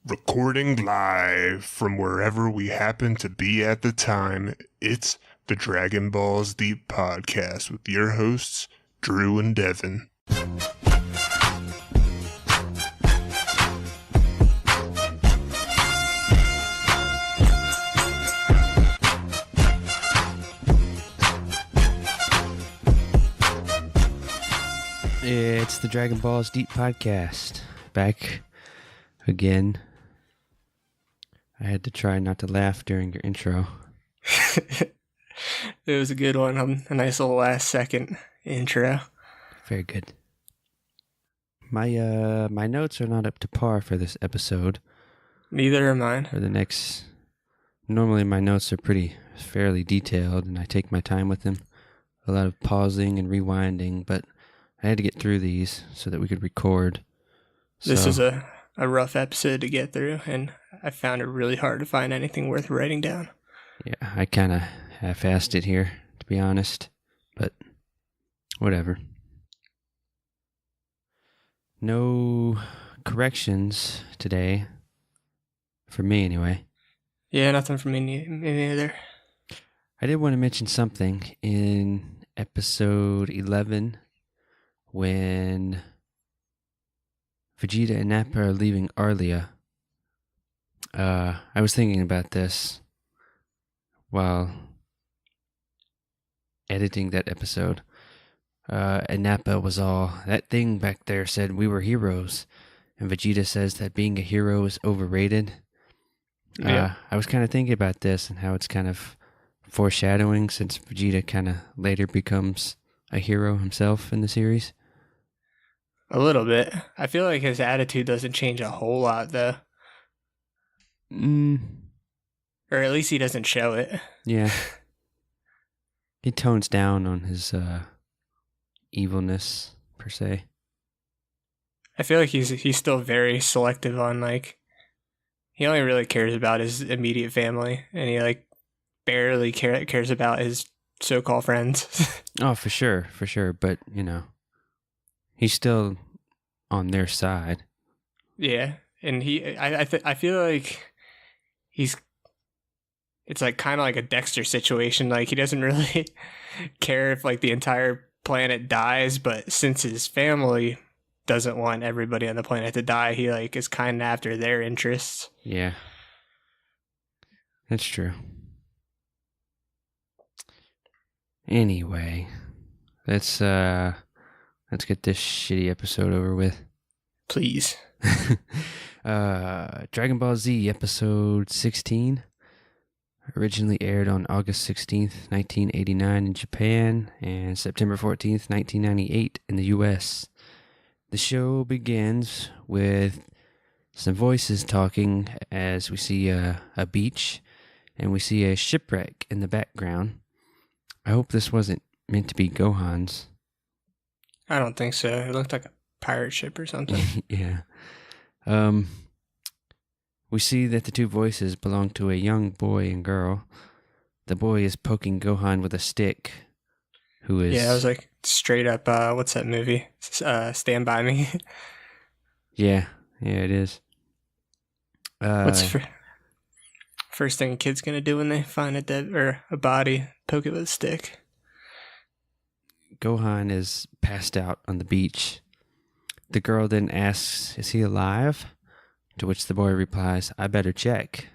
Recording live from wherever we happen to be at the time, it's the Dragon Balls Deep Podcast with your hosts, Drew and Devin. It's the Dragon Balls Deep Podcast. Back again. I had to try not to laugh during your intro. It was a good one. A nice little last second intro. Very good. My notes are not up to par for this episode. Neither are mine. Normally my notes are fairly detailed, and I take my time with them. A lot of pausing and rewinding, but I had to get through these so that we could record. This is a rough episode to get through, and I found it really hard to find anything worth writing down. Yeah, I kind of half-assed it here, to be honest, but whatever. No corrections today, for me anyway. Yeah, nothing for me neither. I did want to mention something in episode 11 when Vegeta and Nappa are leaving Arlia. I was thinking about this while editing that episode. And Nappa was all, that thing back there said we were heroes. And Vegeta says that being a hero is overrated. Yeah. I was kind of thinking about this and how it's kind of foreshadowing since Vegeta kind of later becomes a hero himself in the series. A little bit. I feel like his attitude doesn't change a whole lot, though. Or at least he doesn't show it. Yeah. He tones down on his evilness, per se. I feel like he's still very selective on, like, he only really cares about his immediate family, and he, like, barely cares about his so-called friends. Oh, for sure. But, he's still on their side. Yeah, and I feel like it's like kind of like a Dexter situation. Like, he doesn't really care if like the entire planet dies, but since his family doesn't want everybody on the planet to die, he like is kind of after their interests. Yeah, that's true. Anyway, let's get this shitty episode over with. Please. Dragon Ball Z episode 16 originally aired on August 16th, 1989 in Japan and September 14th, 1998 in the US. The show begins with some voices talking as we see a beach and we see a shipwreck in the background. I hope this wasn't meant to be Gohan's. I don't think so. It looked like a pirate ship or something. Yeah. We see that the two voices belong to a young boy and girl. The boy is poking Gohan with a stick, who is... Yeah, I was like, straight up, what's that movie? Stand By Me. Yeah, it is. What's first thing a kid's gonna do when they find a body? Poke it with a stick. Gohan is passed out on the beach. The girl then asks, "Is he alive?" To which the boy replies, "I better check."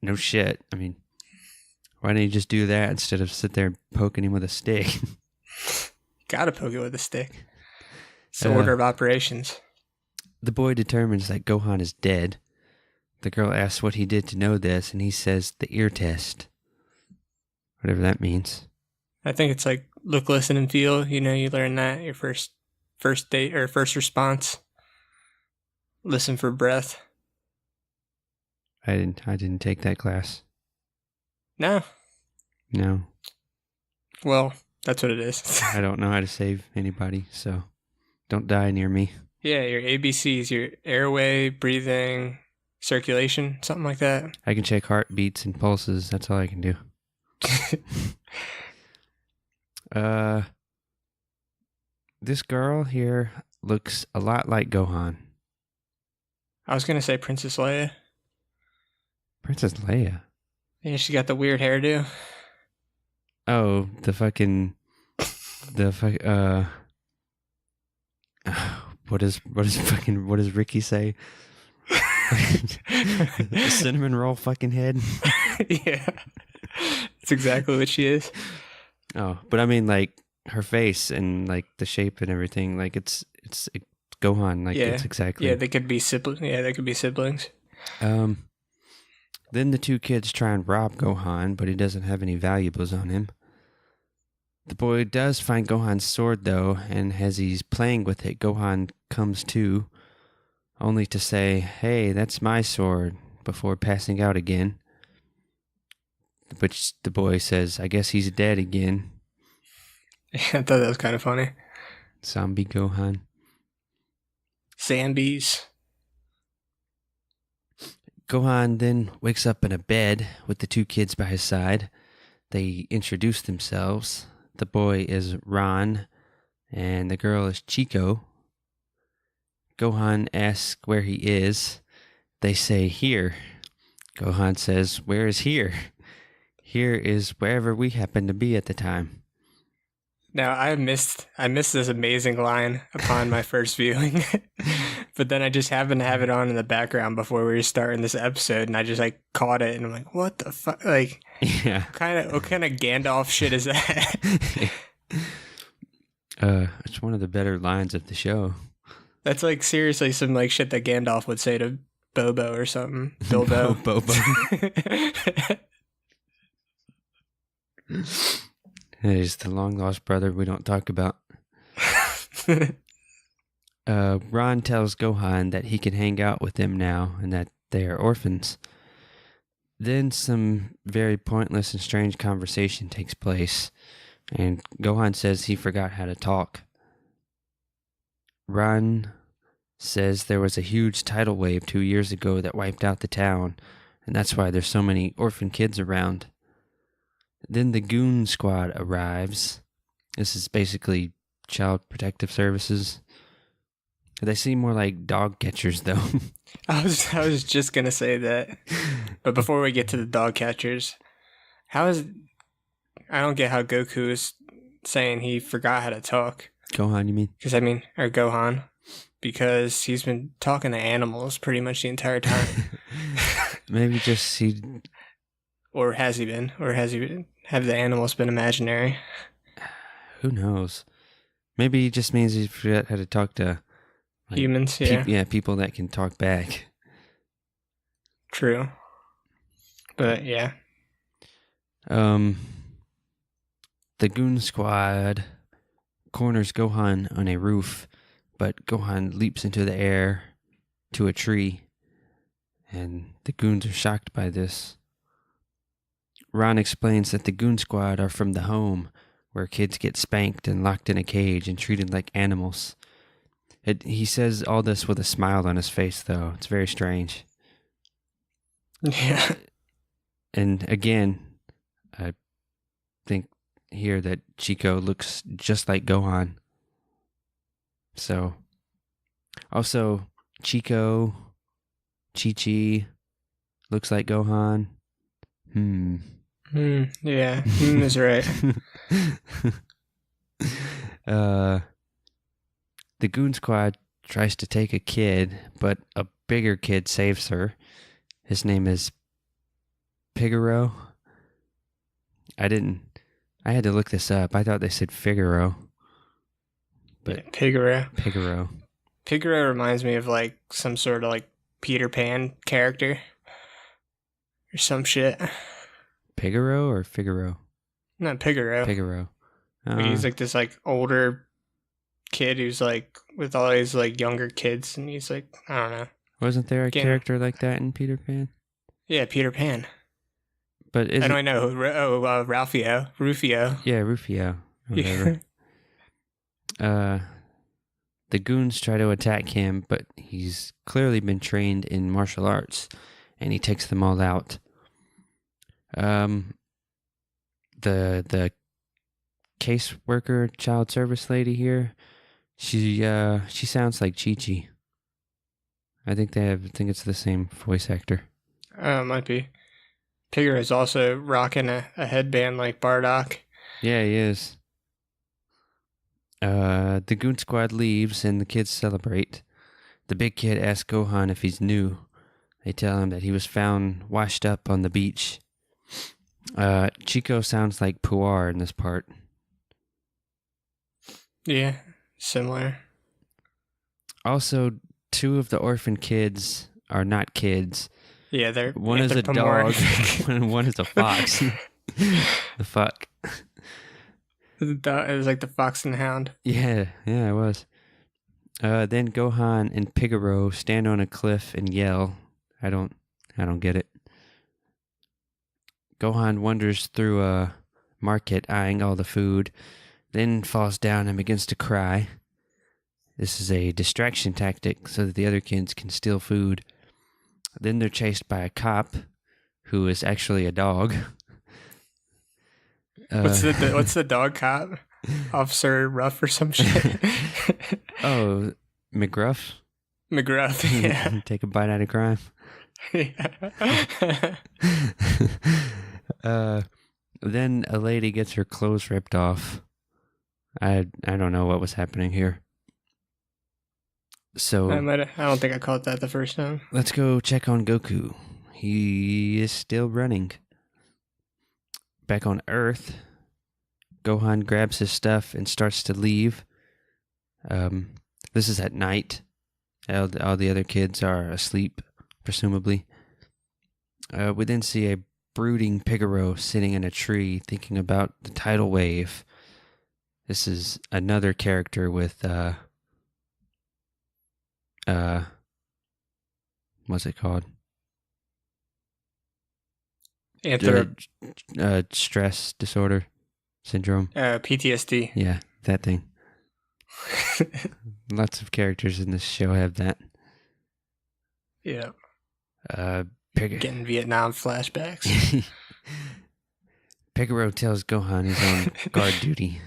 No shit. I mean, why didn't you just do that instead of sit there poking him with a stick? Gotta poke it with a stick. It's the order of operations. The boy determines that Gohan is dead. The girl asks what he did to know this, and he says the ear test. Whatever that means. I think it's like look, listen, and feel. You learn that your first date or first response. Listen for breath. I didn't take that class. No. Well, that's what it is. I don't know how to save anybody, so don't die near me. Yeah, your ABCs, your airway, breathing, circulation, something like that. I can check heartbeats and pulses. That's all I can do. This girl here looks a lot like Gohan. I was gonna say Princess Leia. Princess Leia. Yeah, she got the weird hairdo. Oh, what does Ricky say? Cinnamon roll fucking head. Yeah, that's exactly what she is. Oh, but I mean, like her face and like the shape and everything, like it's Gohan, like it's exactly. Yeah, they could be siblings. Yeah, they could be siblings. Then the two kids try and rob Gohan, but he doesn't have any valuables on him. The boy does find Gohan's sword, though, and as he's playing with it, Gohan comes to, only to say, "Hey, that's my sword," before passing out again. Which the boy says, "I guess he's dead again." Yeah, I thought that was kind of funny. Zombie Gohan. Zambies. Gohan then wakes up in a bed with the two kids by his side. They introduce themselves. The boy is Ron, and the girl is Chico. Gohan asks where he is. They say here. Gohan says, "Where is here?" Here is wherever we happen to be at the time. Now I missed this amazing line upon my first viewing, but then I just happened to have it on in the background before we were starting this episode, and I just like caught it, and I'm like, "What the fuck?" Like, yeah, what kind of Gandalf shit is that? It's one of the better lines of the show. That's like seriously some like shit that Gandalf would say to Bobo or something. Bilbo. Bobo. He's the long lost brother we don't talk about. Ron tells Gohan that he can hang out with them now and that they are orphans. Then some very pointless and strange conversation takes place, and Gohan says he forgot how to talk. Ron says there was a huge tidal wave 2 years ago that wiped out the town, and that's why there's so many orphan kids around. Then the Goon Squad arrives. This is basically Child Protective Services. They seem more like dog catchers, though. I was just gonna say that, but before we get to the dog catchers, I don't get how Goku is saying he forgot how to talk. Gohan, you mean? Or Gohan, because he's been talking to animals pretty much the entire time. Maybe just he. Or has he been? Have the animals been imaginary? Who knows? Maybe he just means he forgot how to talk to humans, yeah. People that can talk back. True. But yeah. The Goon Squad corners Gohan on a roof, but Gohan leaps into the air to a tree, and the goons are shocked by this. Ron explains that the Goon Squad are from the home, where kids get spanked and locked in a cage and treated like animals. He says all this with a smile on his face, though. It's very strange. Yeah. And again, I think here that Chico looks just like Gohan. So, also, Chico, Chi-Chi looks like Gohan. Yeah, is right. The Goon Squad tries to take a kid, but a bigger kid saves her. His name is Pigaro. I had to look this up. I thought they said Figaro. But yeah, Pigaro. Pigaro reminds me of like some sort of like Peter Pan character or some shit. Pigaro or Figaro? Not Pigaro. Pigaro. He's like this like older kid who's like with all these like younger kids, and he's like, I don't know. Wasn't there a character like that in Peter Pan? Yeah, Peter Pan. But I don't know. Rufio. Yeah, Rufio. Whatever. The goons try to attack him, but he's clearly been trained in martial arts, and he takes them all out. The caseworker, child service lady here, she sounds like Chi-Chi. I think it's the same voice actor. Might be. Pigger is also rocking a headband like Bardock. Yeah, he is. The Goon Squad leaves and the kids celebrate. The big kid asks Gohan if he's new. They tell him that he was found washed up on the beach. Chico sounds like Puar in this part. Yeah, similar. Also, 2 of the orphan kids are not kids. Yeah, they're one is a dog and one is a fox. The fuck. It was like the Fox and the Hound. Yeah, it was. Then Gohan and Pigaro stand on a cliff and yell. I don't get it. Gohan wanders through a market eyeing all the food, then falls down and begins to cry. This is a distraction tactic so that the other kids can steal food. Then they're chased by a cop who is actually a dog. What's the dog cop? Officer Ruff or some shit? Oh, McGruff? McGruff, yeah. Take a bite out of crime. Then a lady gets her clothes ripped off. I don't know what was happening here. So I don't think I caught that the first time. Let's go check on Goku. He is still running. Back on Earth, Gohan grabs his stuff and starts to leave. This is at night. All the other kids are asleep, presumably. We then see a brooding Pigaro sitting in a tree thinking about the tidal wave. This is another character with, what's it called? Stress disorder syndrome. PTSD. Yeah, that thing. Lots of characters in this show have that. Yeah. Getting Vietnam flashbacks. Pigaro tells Gohan he's on guard duty.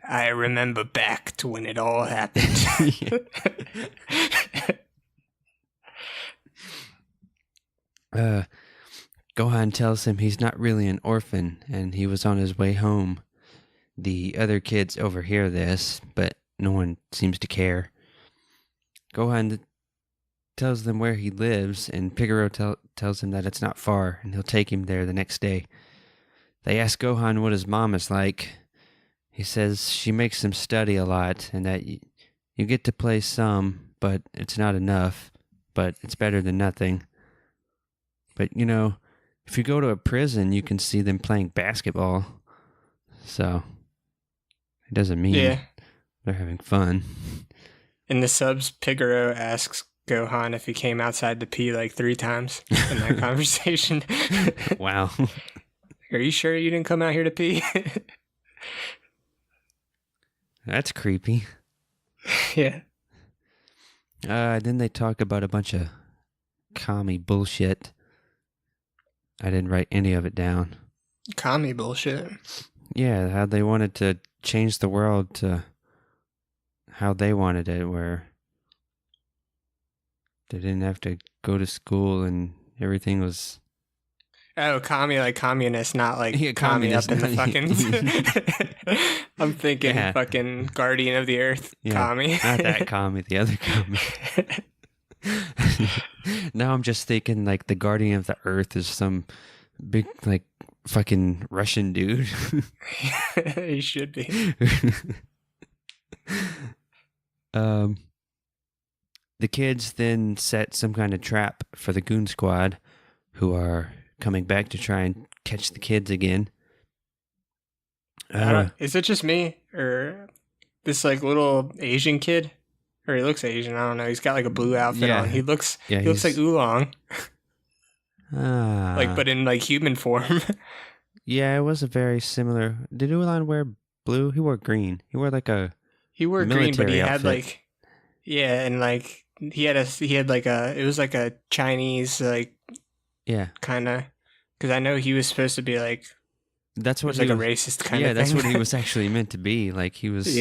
I remember back to when it all happened. Gohan tells him he's not really an orphan and he was on his way home. The other kids overhear this, but no one seems to care. Gohan tells them where he lives, and Pigaro tells him that it's not far, and he'll take him there the next day. They ask Gohan what his mom is like. He says she makes him study a lot, and that you get to play some, but it's not enough, but it's better than nothing. But, if you go to a prison, you can see them playing basketball. So, it doesn't mean they're having fun. In the subs, Pigaro asks Gohan if he came outside to pee like 3 times in that conversation. Wow. Are you sure you didn't come out here to pee? That's creepy. Yeah. Then they talk about a bunch of commie bullshit. I didn't write any of it down. Commie bullshit? Yeah, how they wanted to change the world to how they wanted it, where they didn't have to go to school and everything was... Oh, commie like communist, not like commie communist, up in the fucking... I'm thinking fucking Guardian of the Earth commie. Not that commie, the other commie. Now I'm just thinking like the Guardian of the Earth is some big like fucking Russian dude. He should be. The kids then set some kind of trap for the Goon Squad, who are coming back to try and catch the kids again. Is it just me or this like little Asian kid? Or he looks Asian, I don't know. He's got like a blue outfit on. He looks like Oolong. But in like human form. Yeah, it was a very similar. Did Oolong wear blue? He wore green. He wore like a He wore green, but he outfit. had like and like he had like it was like a Chinese like kind of, because I know he was supposed to be like that's what like a racist kind of thing. Yeah, that's what he was actually meant to be. Like he was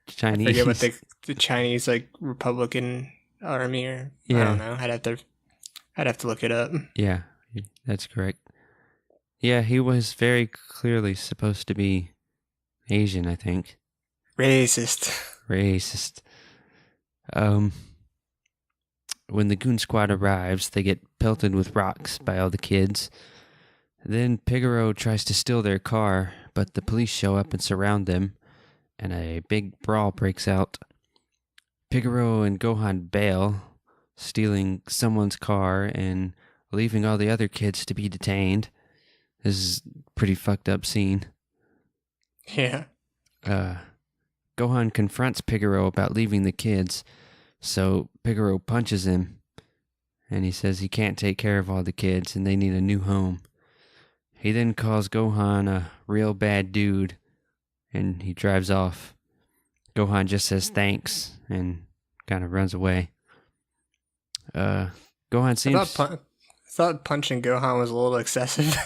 Chinese. I forget what the Chinese like Republican army, or I Yeah. don't know. I'd have to look it up. Yeah, that's correct. Yeah, he was very clearly supposed to be Asian, I think. Racist. Racist. When the goon squad arrives, they get pelted with rocks by all the kids. Then Pigaro tries to steal their car, but the police show up and surround them, and a big brawl breaks out. Pigaro and Gohan bail, stealing someone's car and leaving all the other kids to be detained. This is a pretty fucked up scene. Yeah. Gohan confronts Pigaro about leaving the kids, so Pigaro punches him, and he says he can't take care of all the kids and they need a new home. He then calls Gohan a real bad dude, and he drives off. Gohan just says thanks and kind of runs away. Gohan seems... I thought punching Gohan was a little excessive.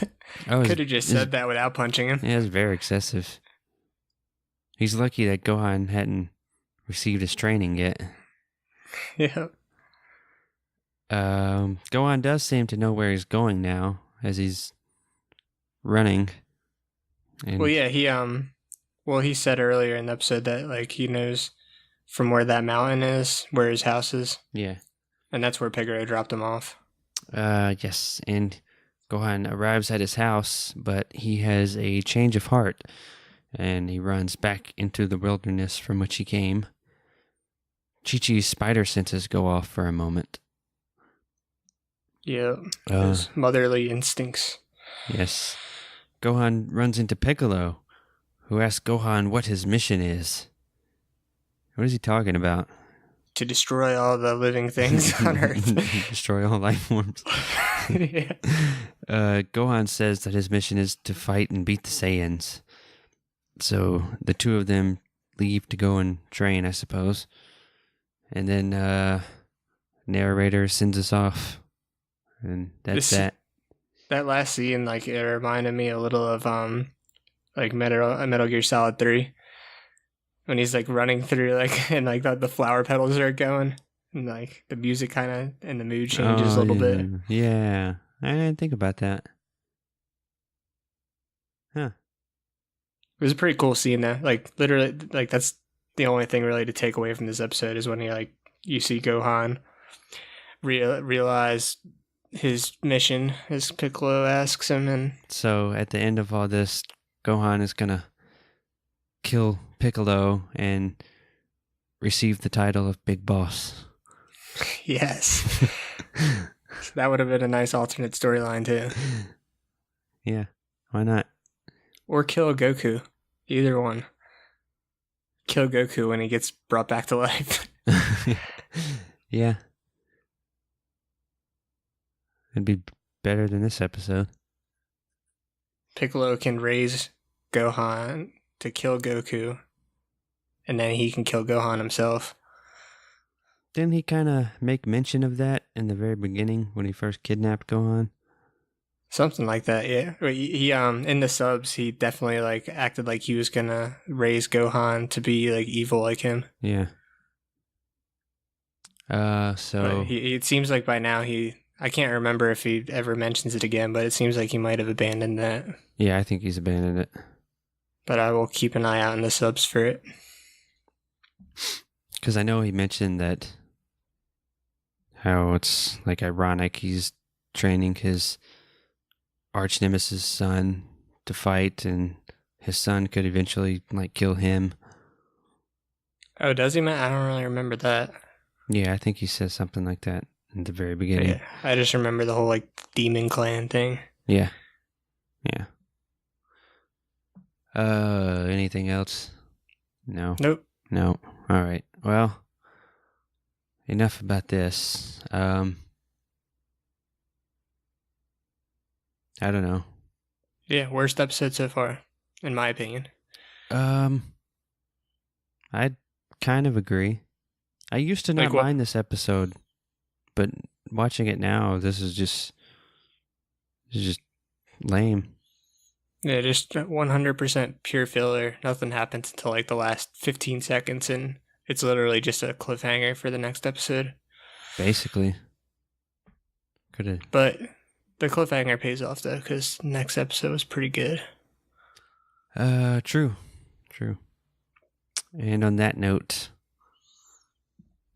Could have just said that without punching him. Yeah, it's very excessive. He's lucky that Gohan hadn't received his training yet. Yeah. Gohan does seem to know where he's going now, as he's running. And Well, yeah, he said earlier in the episode that like he knows from where that mountain is, where his house is, yeah. and that's where Pigaro dropped him off. Yes, and Gohan arrives at his house, but he has a change of heart, and he runs back into the wilderness from which he came. Chi-Chi's spider senses go off for a moment. Yeah, his motherly instincts. Yes. Gohan runs into Piccolo, who asks Gohan what his mission is. What is he talking about? To destroy all the living things on Earth. Destroy all life forms. Yeah. Gohan says that his mission is to fight and beat the Saiyans. So the two of them leave to go and train, I suppose. And then narrator sends us off. And that's that. That last scene, like, it reminded me a little of like Metal Gear Solid 3. When he's like running through, like, and like the flower petals are going, and like the music kind of and the mood changes a little bit. Yeah, I didn't think about that. Huh. It was a pretty cool scene though. Like literally, like that's the only thing really to take away from this episode is when you see Gohan realize his mission, as Piccolo asks him, and so at the end of all this, Gohan is gonna kill Piccolo and receive the title of Big Boss. yes. That would have been a nice alternate storyline too. Yeah, why not? Or kill Goku. Either one. Kill Goku when he gets brought back to life. Yeah. It'd be better than this episode. Piccolo can raise Gohan to kill Goku, and then he can kill Gohan himself. Didn't he kind of make mention of that in the very beginning when he first kidnapped Gohan? Something like that, yeah. He in the subs, he definitely like acted like he was gonna raise Gohan to be like evil like him. Yeah. So But it seems like by now I can't remember if he ever mentions it again, but it seems like he might have abandoned that. yeah, I think he's abandoned it. But I will keep an eye out in the subs for it. Because I know he mentioned that how it's like ironic he's training his arch nemesis son to fight, and his son could eventually like kill him. Oh, does he, man? I don't really remember that. Yeah, I think he says something like that in the very beginning. Yeah, I just remember the whole like demon clan thing. Yeah. Yeah. Anything else? No. Nope. No. All right. Well, enough about this. I don't know. Yeah, worst episode so far, in my opinion. I'd kind of agree. I used to not Like what? mind this episode, but watching it now, this is just lame. Yeah, just 100% pure filler. Nothing happens until like the last 15 seconds, and it's literally just a cliffhanger for the next episode. Basically. Could have. But the cliffhanger pays off, though, because next episode was pretty good. True. And on that note,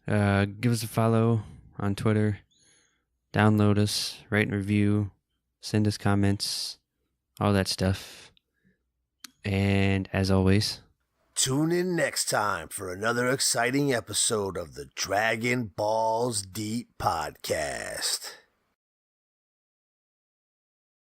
give us a follow on Twitter, download us, rate and review, send us comments, all that stuff. And as always, tune in next time for another exciting episode of the Dragon Balls Deep Podcast.